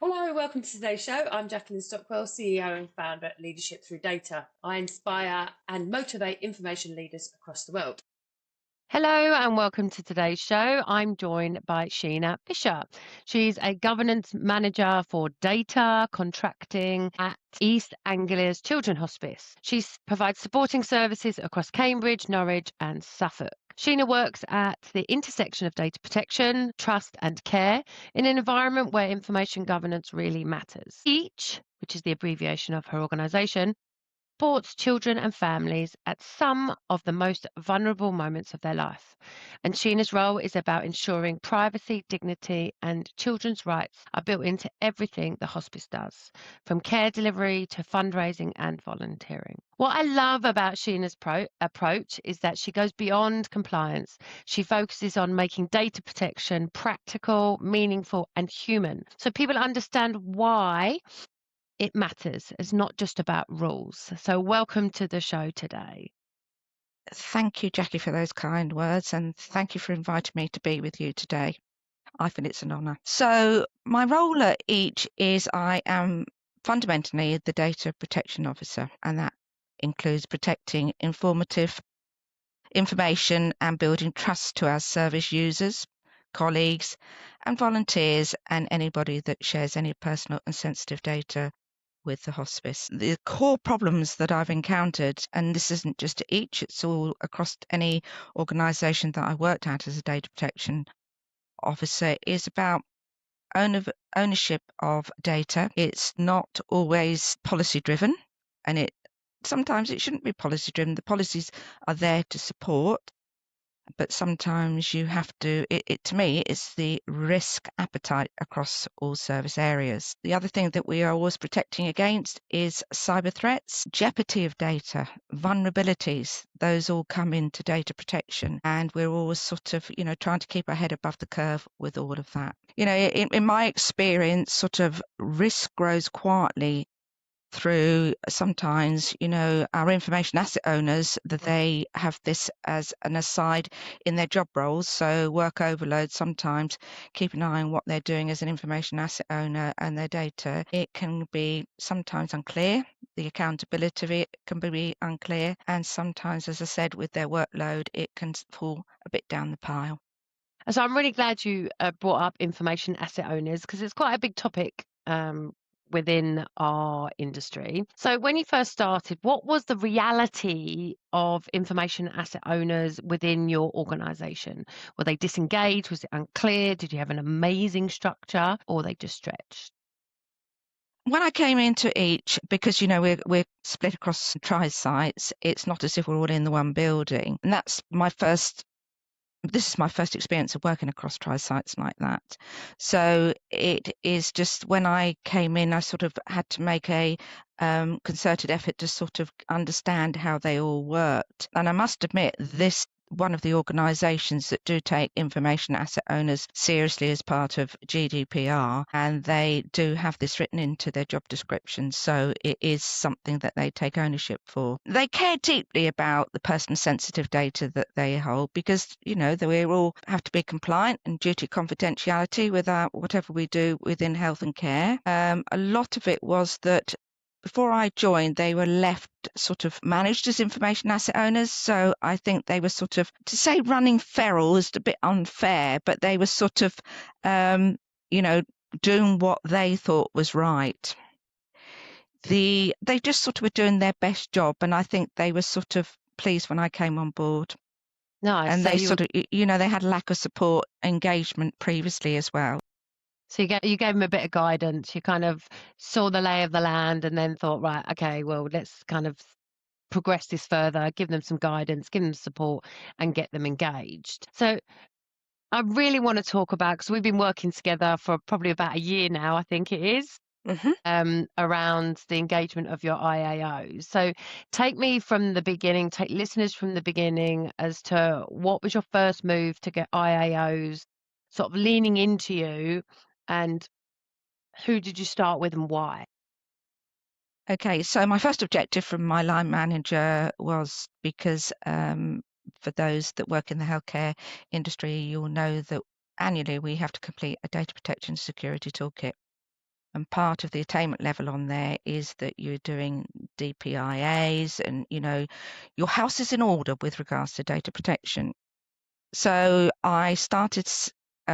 Hello, welcome to today's show. I'm Jacqueline Stockwell, CEO and founder at Leadership Through Data. I inspire and motivate information leaders across the world. Hello and welcome to today's show. I'm joined by Sheena Fisher. She's a governance manager for data contracting at East Anglia's Children's Hospice. She provides supporting services across Cambridge, Norwich and Suffolk. Sheena works at the intersection of data protection, trust and care in an environment where information governance really matters. EACH, which is the abbreviation of her organisation, supports children and families at some of the most vulnerable moments of their life. And Sheena's role is about ensuring privacy, dignity, and children's rights are built into everything the hospice does, from care delivery to fundraising and volunteering. What I love about Sheena's approach is that she goes beyond compliance. She focuses on making data protection practical, meaningful, and human, so people understand why it matters. It's not just about rules. So welcome to the show today. Thank you, Jackie, for those kind words, and thank you for inviting me to be with you today. I feel it's an honour. So my role at each is I am fundamentally the data protection officer, and that includes protecting informative information and building trust to our service users, colleagues and volunteers, and anybody that shares any personal and sensitive data with the hospice. The core problems that I've encountered, and this isn't just at each, it's all across any organisation that I worked at as a data protection officer, is about ownership of data. It's not always policy driven, and sometimes it shouldn't be policy driven. The policies are there to support, but sometimes you have to, to me, it's the risk appetite across all service areas. The other thing that we are always protecting against is cyber threats, jeopardy of data, vulnerabilities. Those all come into data protection, and we're always sort of, trying to keep our head above the curve with all of that. In my experience, sort of risk grows quietly through sometimes, our information asset owners, that they have this as an aside in their job roles. So work overload, sometimes keep an eye on what they're doing as an information asset owner and their data. It can be sometimes unclear. The accountability of it can be unclear. And sometimes, as I said, with their workload, it can fall a bit down the pile. So I'm really glad you brought up information asset owners, because it's quite a big topic within our industry. So when you first started, what was the reality of information asset owners within your organisation? Were they disengaged? Was it unclear? Did you have an amazing structure, or were they just stretched? When I came into each, because we're split across tri-sites, it's not as if we're all in the one building, and this is my first experience of working across tri-sites like that. So it is just, when I came in, I sort of had to make a concerted effort to sort of understand how they all worked. And I must admit, this one of the organisations that do take information asset owners seriously as part of GDPR, and they do have this written into their job description, so it is something that they take ownership for. They care deeply about the personal sensitive data that they hold, because we all have to be compliant and duty confidentiality with whatever we do within health and care. A lot of it was that before I joined, they were left sort of managed as information asset owners. So I think they were sort of, to say running feral is a bit unfair, but they were sort of, doing what they thought was right. They just sort of were doing their best job, and I think they were sort of pleased when I came on board. Nice. And So they sort of, they had lack of support engagement previously as well. So you gave them a bit of guidance. You kind of saw the lay of the land and then thought, right, okay, well, let's kind of progress this further, give them some guidance, give them support, and get them engaged. So I really want to talk about, because we've been working together for probably about a year now, I think it is, around the engagement of your IAOs. So take me from the beginning, take listeners from the beginning as to what was your first move to get IAOs sort of leaning into you, and who did you start with and why? Okay, so my first objective from my line manager was, because for those that work in the healthcare industry, you'll know that annually we have to complete a data protection security toolkit. And part of the attainment level on there is that you're doing DPIAs and, your house is in order with regards to data protection. So I started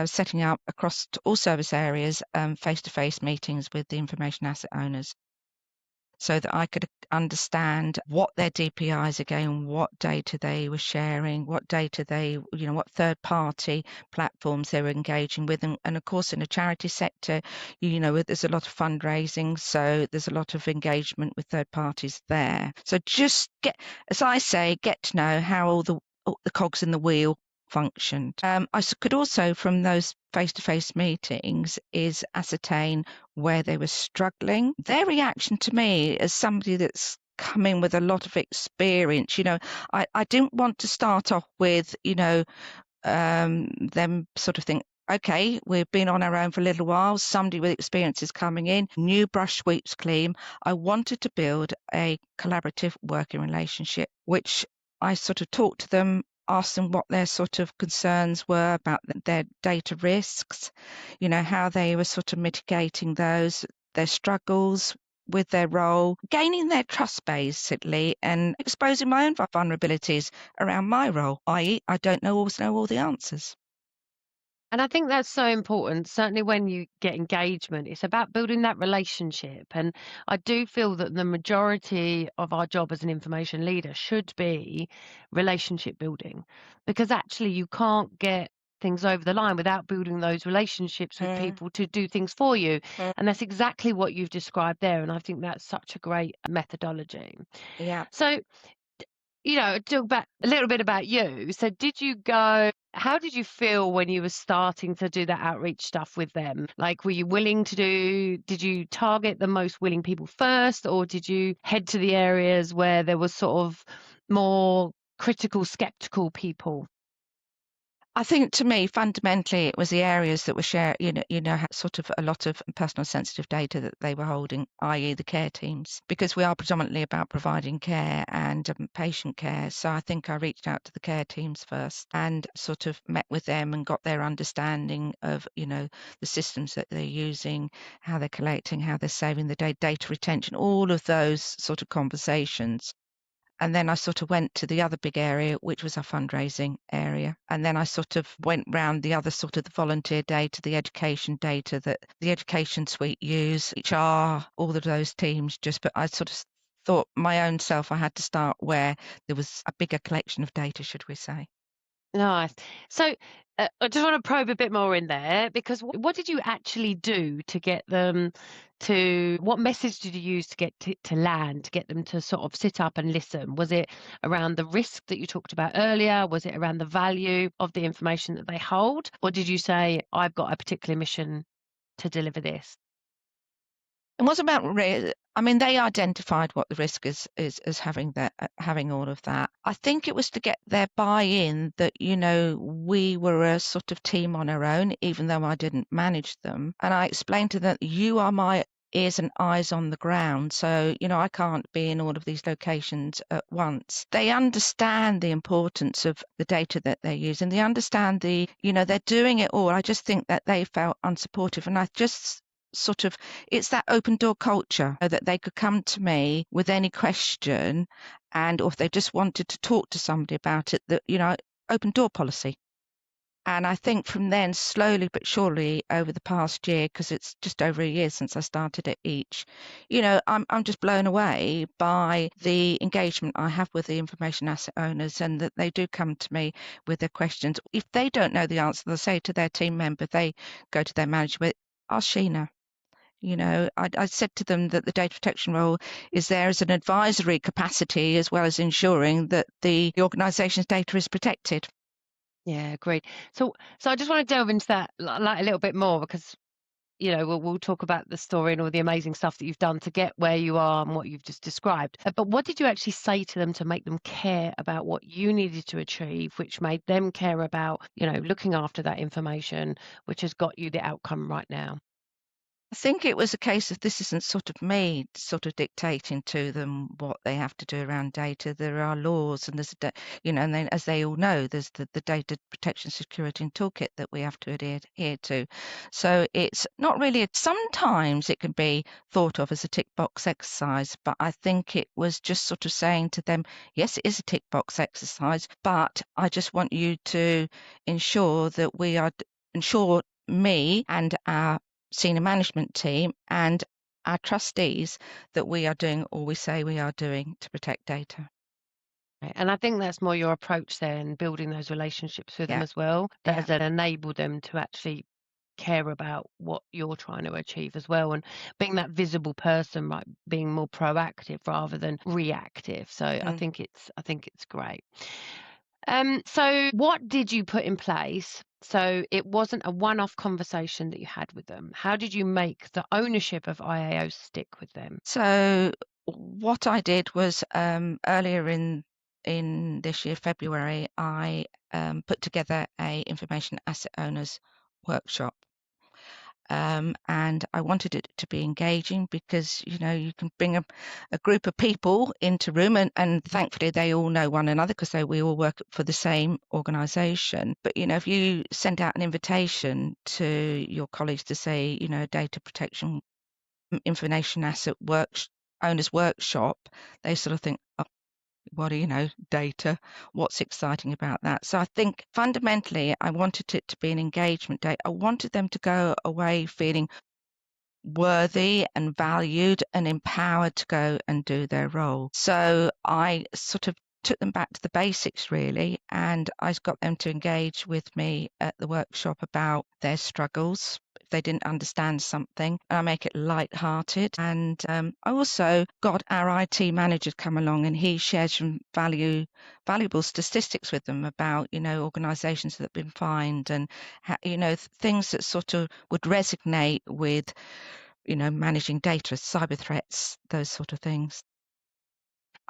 setting up across all service areas face-to-face meetings with the information asset owners, so that I could understand what their DPIs are getting, what data they were sharing, what data what third-party platforms they were engaging with. And of course, in a charity sector, there's a lot of fundraising, so there's a lot of engagement with third parties there. So just get to know how all the cogs in the wheel functioned. I could also, from those face-to-face meetings, is ascertain where they were struggling. Their reaction to me as somebody that's come in with a lot of experience, I didn't want to start off with, them sort of think, okay, we've been on our own for a little while, somebody with experience is coming in, new brush sweeps clean. I wanted to build a collaborative working relationship, which I sort of talked to them, asked them what their sort of concerns were about their data risks, how they were sort of mitigating those, their struggles with their role, gaining their trust basically, and exposing my own vulnerabilities around my role, i.e. I don't always know all the answers. And I think that's so important. Certainly when you get engagement, it's about building that relationship. And I do feel that the majority of our job as an information leader should be relationship building, because actually you can't get things over the line without building those relationships with people to do things for you. And that's exactly what you've described there. And I think that's such a great methodology. Yeah. So, talk about a little bit about you. So how did you feel when you were starting to do that outreach stuff with them? Like, did you target the most willing people first, or did you head to the areas where there was sort of more critical, skeptical people? I think to me, fundamentally, it was the areas that were shared, sort of a lot of personal sensitive data that they were holding, i.e. the care teams, because we are predominantly about providing care and patient care. So I think I reached out to the care teams first and sort of met with them and got their understanding of, the systems that they're using, how they're collecting, how they're saving the data retention, all of those sort of conversations. And then I sort of went to the other big area, which was our fundraising area. And then I sort of went round the other sort of the volunteer data, the education data that the education suite use, HR, all of those teams. But I sort of thought my own self, I had to start where there was a bigger collection of data, should we say. Nice. So I just want to probe a bit more in there, because what did you actually do to get them what message did you use to get to land, to get them to sort of sit up and listen? Was it around the risk that you talked about earlier? Was it around the value of the information that they hold? Or did you say, I've got a particular mission to deliver this? It wasn't about risk. I mean, they identified what the risk is having all of that. I think it was to get their buy-in that, we were a sort of team on our own, even though I didn't manage them. And I explained to them, you are my ears and eyes on the ground. So, I can't be in all of these locations at once. They understand the importance of the data that they're using. They understand they're doing it all. I just think that they felt unsupportive. And I just sort of, it's that open door culture that they could come to me with any question, and or if they just wanted to talk to somebody about it, that open door policy. And I think from then, slowly but surely over the past year, because it's just over a year since I started at each, I'm just blown away by the engagement I have with the information asset owners, and that they do come to me with their questions. If they don't know the answer, they'll say to their team member, they go to their manager, ask Sheena. I said to them that the data protection role is there as an advisory capacity, as well as ensuring that the organisation's data is protected. Yeah, great. So I just want to delve into that like a little bit more, because we'll talk about the story and all the amazing stuff that you've done to get where you are and what you've just described. But what did you actually say to them to make them care about what you needed to achieve, which made them care about, looking after that information, which has got you the outcome right now? I think it was a case of this isn't sort of me sort of dictating to them what they have to do around data. There are laws, and there's and then, as they all know, there's the data protection security and toolkit that we have to adhere to. So it's not really. Sometimes it can be thought of as a tick box exercise, but I think it was just sort of saying to them, yes, it is a tick box exercise, but I just want you to ensure that ensure me and our senior management team and our trustees that we are doing all we say we are doing to protect data. And I think that's more your approach there, and building those relationships with them as well, that has enabled them to actually care about what you're trying to achieve as well, and being that visible person, right, being more proactive rather than reactive. So I think it's great. So what did you put in place so it wasn't a one-off conversation that you had with them? How did you make the ownership of IAOs stick with them? So what I did was earlier in this year, February, I put together a information asset owners workshop. And I wanted it to be engaging because, you can bring a group of people into room and thankfully they all know one another because we all work for the same organisation. But, if you send out an invitation to your colleagues to say, data protection information asset owners workshop, they sort of think, oh, what do data, what's exciting about that? So I think fundamentally I wanted it to be an engagement day. I wanted them to go away feeling worthy and valued and empowered to go and do their role. So I sort of took them back to the basics really, and I got them to engage with me at the workshop about their struggles if they didn't understand something, and I make it light-hearted. And I also got our IT manager to come along, and he shared some valuable statistics with them about organizations that have been fined and things that sort of would resonate with managing data, cyber threats, those sort of things.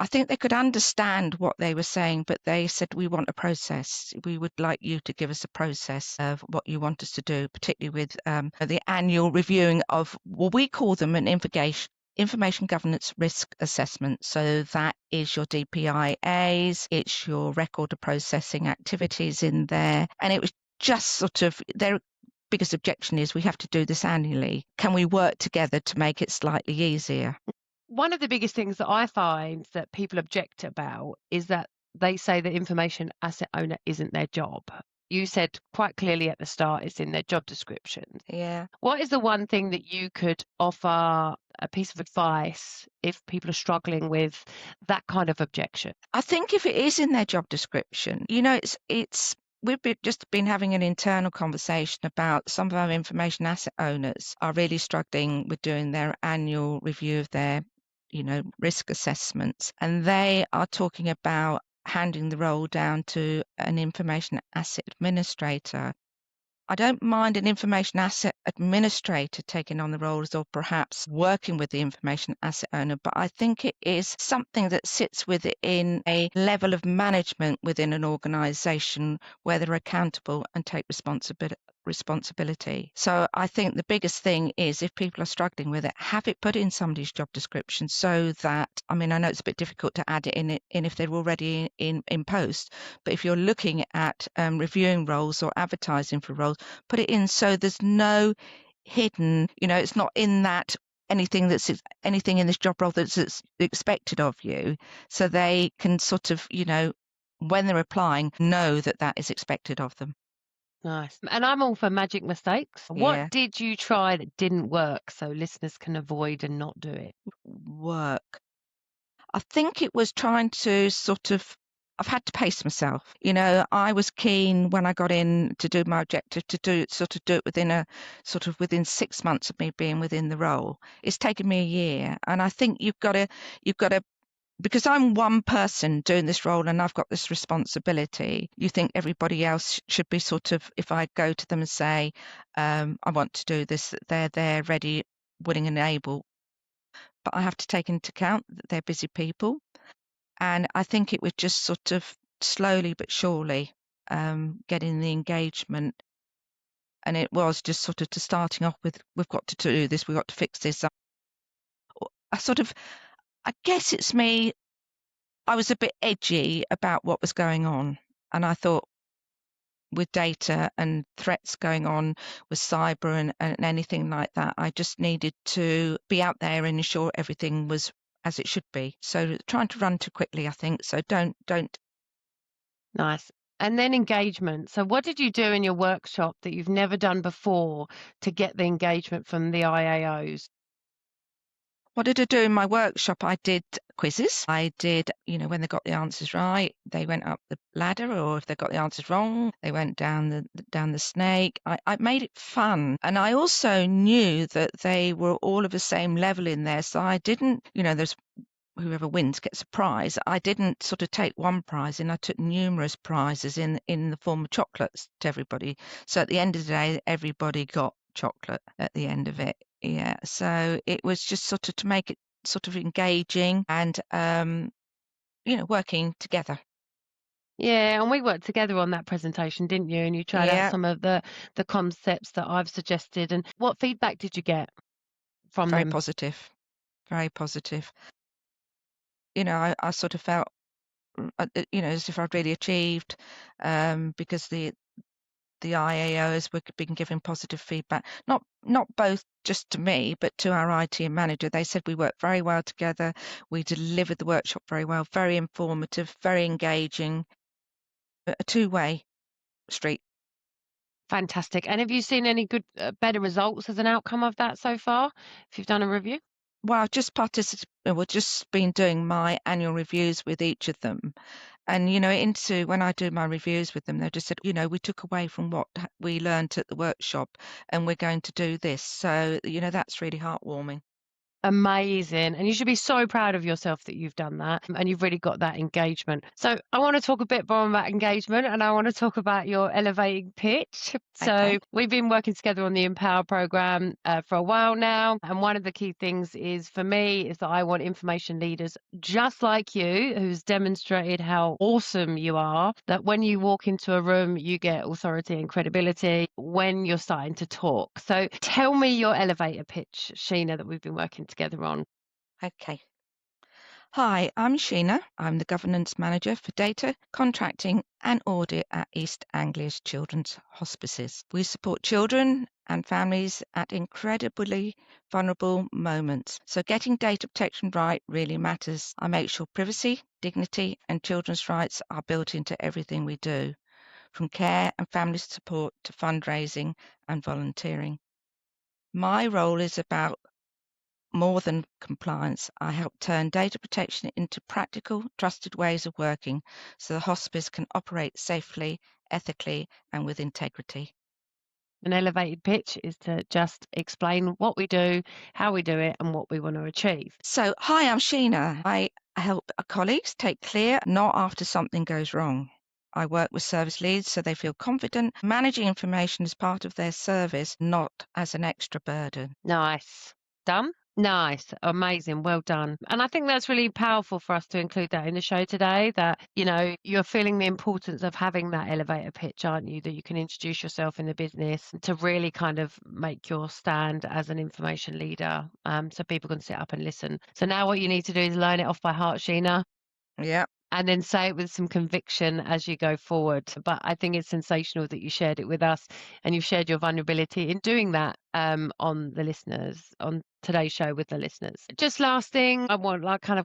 I think they could understand what they were saying, but they said, we want a process. We would like you to give us a process of what you want us to do, particularly with the annual reviewing of what we call them an information governance risk assessment. So that is your DPIAs, it's your record of processing activities in there. And it was just sort of their biggest objection is we have to do this annually. Can we work together to make it slightly easier? One of the biggest things that I find that people object about is that they say the information asset owner isn't their job. You said quite clearly at the start it's in their job description. Yeah. What is the one thing that you could offer a piece of advice if people are struggling with that kind of objection? I think if it is in their job description, we've just been having an internal conversation about some of our information asset owners are really struggling with doing their annual review of their risk assessments, and they are talking about handing the role down to an information asset administrator. I don't mind an information asset administrator taking on the roles or perhaps working with the information asset owner, but I think it is something that sits within a level of management within an organisation where they're accountable and take responsibility. So I think the biggest thing is if people are struggling with it, have it put in somebody's job description so that, I know it's a bit difficult to add it in if they're already in post, but if you're looking at reviewing roles or advertising for roles, put it in so there's no hidden, it's not in that anything in this job role that's expected of you, so they can sort of, when they're applying, know that is expected of them. Nice. And I'm all for magic mistakes. Yeah. What did you try that didn't work so listeners can avoid and not do it? Work. I think it was trying to sort of, I've had to pace myself. I was keen when I got in to do my objective to do it within 6 months of me being within the role. It's taken me a year, and I think you've got to, because I'm one person doing this role and I've got this responsibility, you think everybody else should be sort of, if I go to them and say, I want to do this, that they're ready, willing and able. But I have to take into account that they're busy people. And I think it was just sort of slowly but surely getting the engagement And it was just sort of to starting off with, we've got to do this, we've got to fix this. I guess it's me, I was a bit edgy about what was going on. And I thought, with data and threats going on with cyber and anything like that, I just needed to be out there and ensure everything was as it should be. So trying to run too quickly, I think. So don't. Nice. And then engagement. So what did you do in your workshop that you've never done before to get the engagement from the IAOs? What did I do in my workshop? I did quizzes. I did, when they got the answers right, they went up the ladder, or if they got the answers wrong, they went down the snake. I made it fun. And I also knew that they were all of the same level in there. So I didn't, there's whoever wins gets a prize. I didn't sort of take one prize and I took numerous prizes in the form of chocolates to everybody. So at the end of the day, everybody got chocolate at the end of it. Yeah. So it was just sort of to make it sort of engaging and, working together. Yeah, and we worked together on that presentation, didn't you? And you tried out Yeah. some of the concepts that I've suggested. And what feedback did you get from Very them? positive. Very positive. I sort of felt, as if I'd really achieved, because the IAOs were being given positive feedback, not both just to me, but to our IT manager. They said we worked very well together. We delivered the workshop very well, very informative, very engaging, a two-way street. Fantastic. And have you seen any good, better results as an outcome of that so far, if you've done a review? Well, I've just we've just been doing my annual reviews with each of them. And, when I do my reviews with them, they just said, we took away from what we learned at the workshop and we're going to do this. So, that's really heartwarming. Amazing. And you should be so proud of yourself that you've done that and you've really got that engagement. So I want to talk a bit more about engagement and I want to talk about your elevating pitch. So Okay. we've been working together on the Empower program for a while now. And one of the key things is for me is that I want information leaders just like you, who's demonstrated how awesome you are, that when you walk into a room, you get authority and credibility when you're starting to talk. So tell me your elevator pitch, Sheena, that we've been working together on. Okay. Hi, I'm Sheena. I'm the Governance Manager for Data, Contracting and Audit at East Anglia's Children's Hospices. We support children and families at incredibly vulnerable moments. So getting data protection right really matters. I make sure privacy, dignity and children's rights are built into everything we do, from care and family support to fundraising and volunteering. My role is about more than compliance. I help turn data protection into practical, trusted ways of working so the hospice can operate safely, ethically, and with integrity. An elevated pitch is to just explain what we do, how we do it, and what we want to achieve. So, hi, I'm Sheena. I help our colleagues take clear, not after something goes wrong. I work with service leads so they feel confident managing information as part of their service, not as an extra burden. Nice. Done? Nice. Amazing. Well done. And I think that's really powerful for us to include that in the show today, that, you're feeling the importance of having that elevator pitch, aren't you? That you can introduce yourself in the business to really kind of make your stand as an information leader, so people can sit up and listen. So now what you need to do is learn it off by heart, Sheena. Yeah. And then say it with some conviction as you go forward. But I think it's sensational that you shared it with us and you've shared your vulnerability in doing that on today's show with the listeners. Just last thing,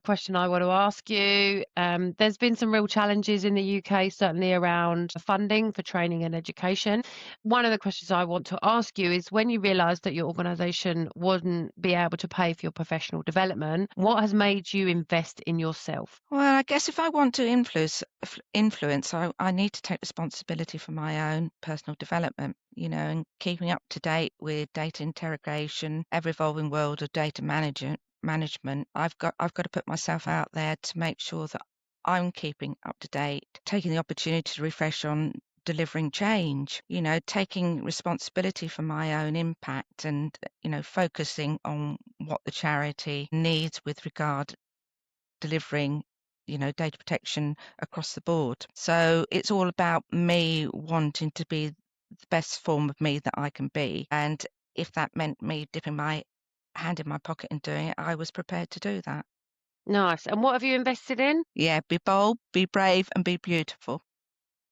question I want to ask you. There's been some real challenges in the UK, certainly around funding for training and education. One of the questions I want to ask you is, when you realised that your organisation wouldn't be able to pay for your professional development, what has made you invest in yourself? Well, I guess if I want to influence, I need to take responsibility for my own personal development, and keeping up to date with data interrogation, ever-evolving world of data management. I've got to put myself out there to make sure that I'm keeping up to date, taking the opportunity to refresh on delivering change, taking responsibility for my own impact and, focusing on what the charity needs with regard delivering data protection across the board. So it's all about me wanting to be the best form of me that I can be. And if that meant me dipping my hand in my pocket and doing it, I was prepared to do that. Nice. And what have you invested in? Yeah, be bold, be brave, and be beautiful.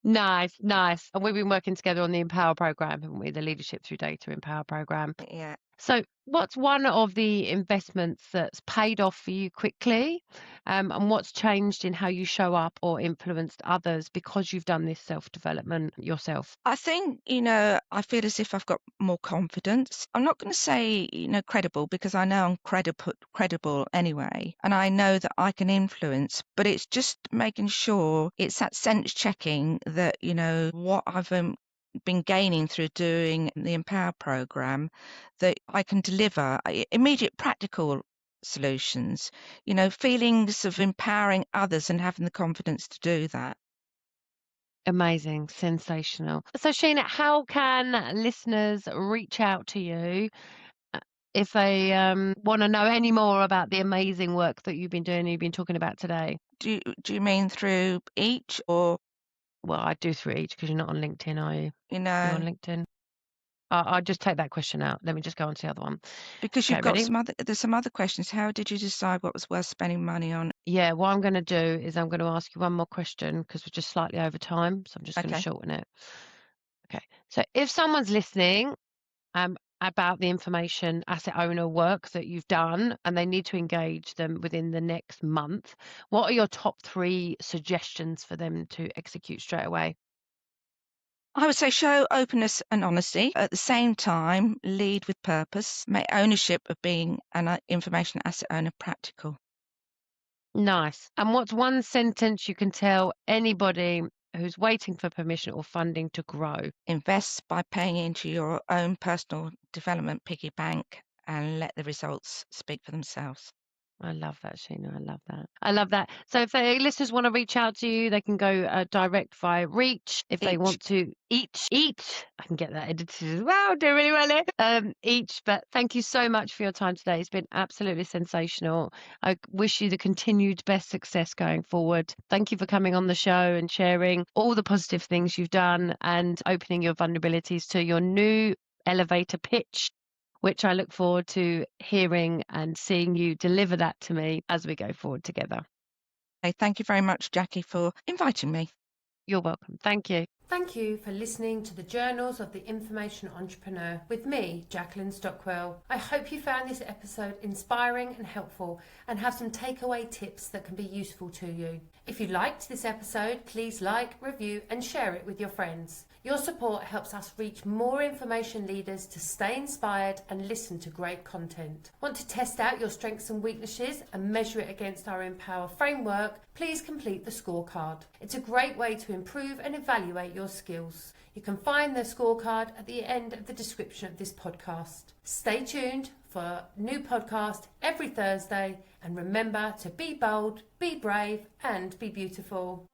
Nice, nice. And we've been working together on the Empower program, haven't we? The Leadership Through Data Empower program. Yeah. So what's one of the investments that's paid off for you quickly? And what's changed in how you show up or influenced others because you've done this self-development yourself? I think, I feel as if I've got more confidence. I'm not going to say, credible, because I know I'm credible anyway. And I know that I can influence, but it's just making sure it's that sense checking that, what I've been gaining through doing the Empower program, that I can deliver immediate practical solutions, feelings of empowering others and having the confidence to do that. Amazing, sensational. So Sheena, how can listeners reach out to you if they want to know any more about the amazing work that you've been doing, you've been talking about today? Do you mean through each, or? Well, I do through each because you're not on LinkedIn, are you? You You're on know, LinkedIn. I'll just take that question out. Let me just go on to the other one. because Okay, you've got ready? there's some other questions. How did you decide what was worth spending money on? Yeah, what I'm going to do is I'm going to ask you one more question because we're just slightly over time, so I'm just going to Okay. shorten it. Okay, so if someone's listening about the information asset owner work that you've done and they need to engage them within the next month, what are your top 3 suggestions for them to execute straight away? I would say show openness and honesty. At the same time, lead with purpose. Make ownership of being an information asset owner practical. Nice. And what's one sentence you can tell anybody who's waiting for permission or funding to grow? Invest by paying into your own personal development piggy bank and let the results speak for themselves. I love that, Sheena. I love that. I love that. So if the listeners want to reach out to you, they can go direct via Reach. If they want to each, I can get that edited as well. Do really well there. Each. But thank you so much for your time today. It's been absolutely sensational. I wish you the continued best success going forward. Thank you for coming on the show and sharing all the positive things you've done and opening your vulnerabilities to your new elevator pitch, which I look forward to hearing and seeing you deliver that to me as we go forward together. Thank you very much, Jackie, for inviting me. You're welcome. Thank you. Thank you for listening to the Journals of the Information Entrepreneur with me, Jacqueline Stockwell. I hope you found this episode inspiring and helpful and have some takeaway tips that can be useful to you. If you liked this episode, please like, review and share it with your friends. Your support helps us reach more information leaders to stay inspired and listen to great content. Want to test out your strengths and weaknesses and measure it against our Empower framework? Please complete the scorecard. It's a great way to improve and evaluate your skills. You can find the scorecard at the end of the description of this podcast. Stay tuned for a new podcast every Thursday, and remember to be bold, be brave and be beautiful.